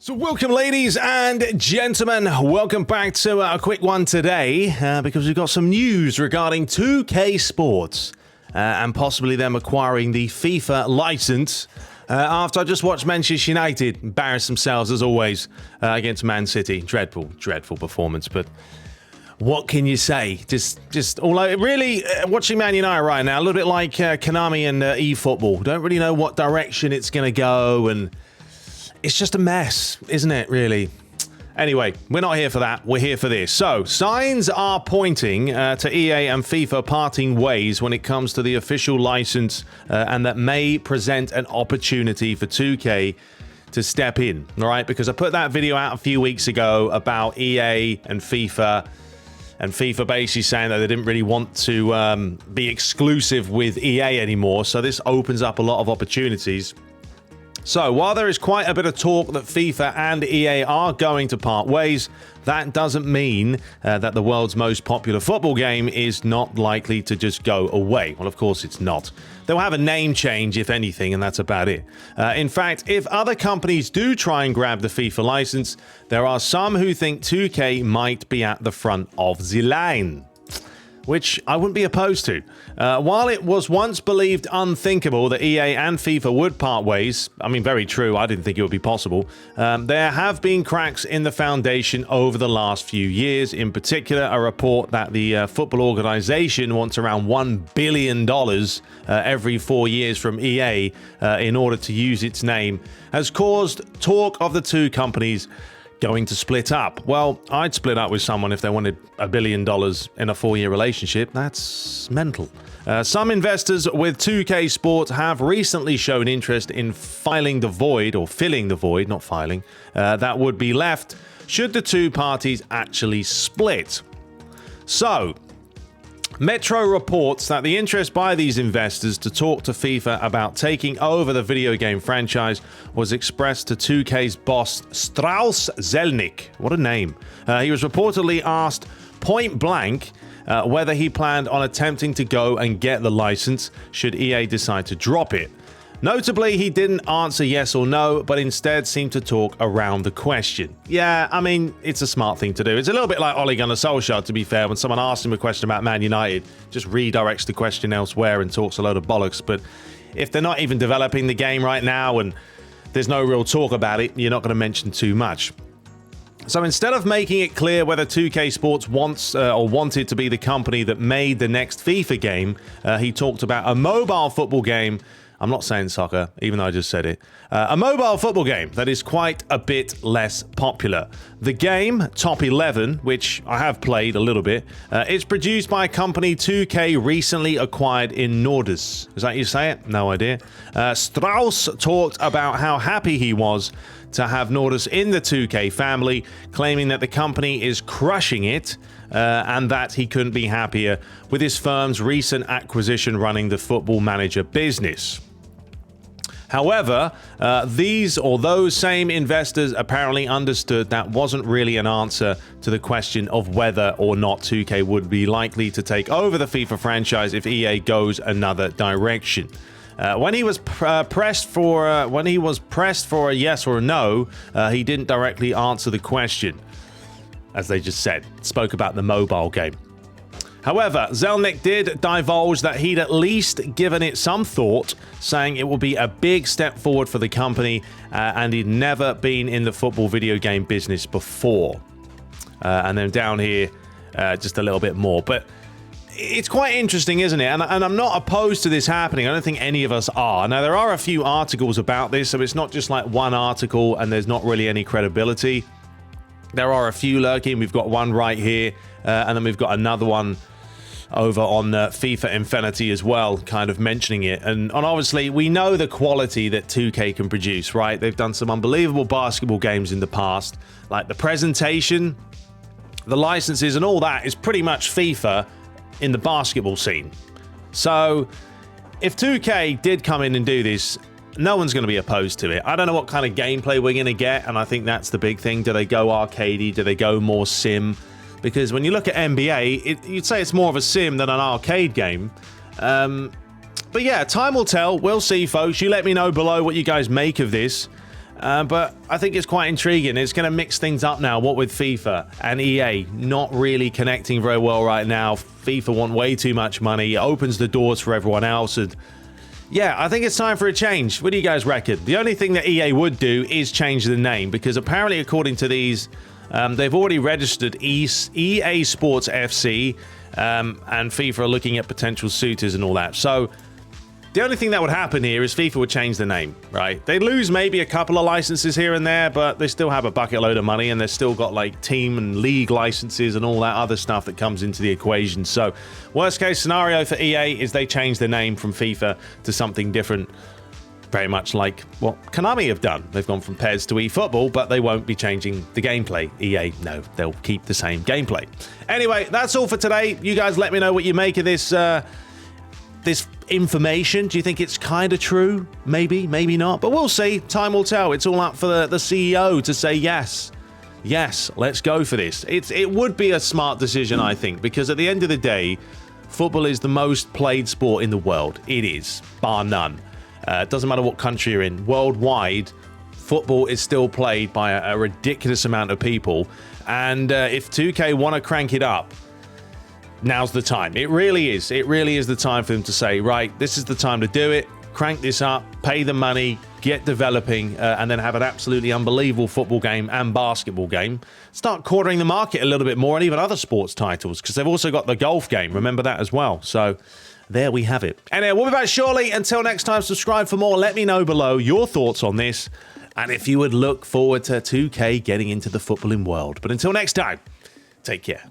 So welcome, ladies and gentlemen. Welcome back to a quick one today because we've got some news regarding 2K Sports and possibly them acquiring the FIFA license after I just watched Manchester United embarrass themselves, as always, against Man City. Dreadful performance, but what can you say? Just all over. Really, watching Man United right now, a little bit like Konami and eFootball. Don't really know what direction it's going to go, and it's just a mess, isn't it, really? Anyway, we're not here for that. We're here for this. So, signs are pointing to EA and FIFA parting ways when it comes to the official license, and that may present an opportunity for 2K to step in, all right? Because I put that video out a few weeks ago about EA and FIFA basically saying that they didn't really want to be exclusive with EA anymore. So this opens up a lot of opportunities. So, while there is quite a bit of talk that FIFA and EA are going to part ways, that doesn't mean that the world's most popular football game is not likely to just go away. Well, of course it's not. They'll have a name change, if anything, and that's about it. In fact, if other companies do try and grab the FIFA license, there are some who think 2K might be at the front of the line, which I wouldn't be opposed to. While it was once believed unthinkable that EA and FIFA would part ways, I mean, very true, I didn't think it would be possible, there have been cracks in the foundation over the last few years. In particular, a report that the football organization wants around $1 billion every 4 years from EA in order to use its name has caused talk of the two companies going to split up. Well, I'd split up with someone if they wanted $1 billion in a 4-year relationship. That's mental. Some investors with 2K Sports have recently shown interest in filling the void, not filing, that would be left should the two parties actually split. So, Metro reports that the interest by these investors to talk to FIFA about taking over the video game franchise was expressed to 2K's boss Strauss Zelnick. What a name. He was reportedly asked point blank whether he planned on attempting to go and get the license should EA decide to drop it. Notably, he didn't answer yes or no, but instead seemed to talk around the question. Yeah, I mean, it's a smart thing to do. It's a little bit like Ole Gunnar Solskjaer, to be fair, when someone asks him a question about Man United, just redirects the question elsewhere and talks a load of bollocks. But if they're not even developing the game right now and there's no real talk about it, you're not going to mention too much. So instead of making it clear whether 2K Sports wants or wanted to be the company that made the next FIFA game, he talked about a mobile football game. I'm not saying soccer, even though I just said it. A mobile football game that is quite a bit less popular. The game, Top 11, which I have played a little bit, is produced by a company 2K recently acquired in Nordus. Is that how you say it? No idea. Strauss talked about how happy he was to have Nordus in the 2K family, claiming that the company is crushing it and that he couldn't be happier with his firm's recent acquisition running the Football Manager business. However, those same investors apparently understood that wasn't really an answer to the question of whether or not 2K would be likely to take over the FIFA franchise if EA goes another direction. When he was pressed for a yes or a no, he didn't directly answer the question. As they just said, spoke about the mobile game. However, Zelnick did divulge that he'd at least given it some thought, saying it will be a big step forward for the company, and he'd never been in the football video game business before. And then down here, just a little bit more. But it's quite interesting, isn't it? And I'm not opposed to this happening. I don't think any of us are. Now, there are a few articles about this, so it's not just like one article and there's not really any credibility. There are a few lurking. We've got one right here, and then we've got another one over on FIFA Infinity as well, kind of mentioning it. And obviously, we know the quality that 2K can produce, right? They've done some unbelievable basketball games in the past. Like the presentation, the licenses, and all that is pretty much FIFA in the basketball scene. So if 2K did come in and do this, no one's going to be opposed to it. I don't know what kind of gameplay we're going to get, and I think that's the big thing. Do they go arcadey? Do they go more sim? Because when you look at NBA, you'd say it's more of a sim than an arcade game. But yeah, time will tell. We'll see, folks. You let me know below what you guys make of this. But I think it's quite intriguing. It's going to mix things up now, what with FIFA and EA not really connecting very well right now. FIFA want way too much money. It opens the doors for everyone else. And yeah, I think it's time for a change. What do you guys reckon? The only thing that EA would do is change the name, because apparently, according to these, they've already registered EA Sports FC, and FIFA are looking at potential suitors and all that. So the only thing that would happen here is FIFA would change the name, right? They'd lose maybe a couple of licenses here and there, but they still have a bucket load of money, and they've still got like team and league licenses and all that other stuff that comes into the equation. So worst case scenario for EA is they change the name from FIFA to something different, very much like what Konami have done. They've gone from PES to eFootball, but they won't be changing the gameplay. EA, no, they'll keep the same gameplay. Anyway, that's all for today. You guys let me know what you make of this this information. Do you think it's kind of true? Maybe, maybe not, but we'll see. Time will tell. It's all up for the CEO to say yes. Yes, let's go for this. It would be a smart decision, I think, because at the end of the day, football is the most played sport in the world. It is, bar none. It doesn't matter what country you're in. Worldwide, football is still played by a ridiculous amount of people. And if 2K want to crank it up, now's the time. It really is. It really is the time for them to say, right, this is the time to do it. Crank this up, pay the money, get developing, and then have an absolutely unbelievable football game and basketball game. Start cornering the market a little bit more, and even other sports titles, because they've also got the golf game. Remember that as well. So there we have it. Anyway, we'll be back shortly. Until next time, subscribe for more. Let me know below your thoughts on this, and if you would look forward to 2K getting into the footballing world. But until next time, take care.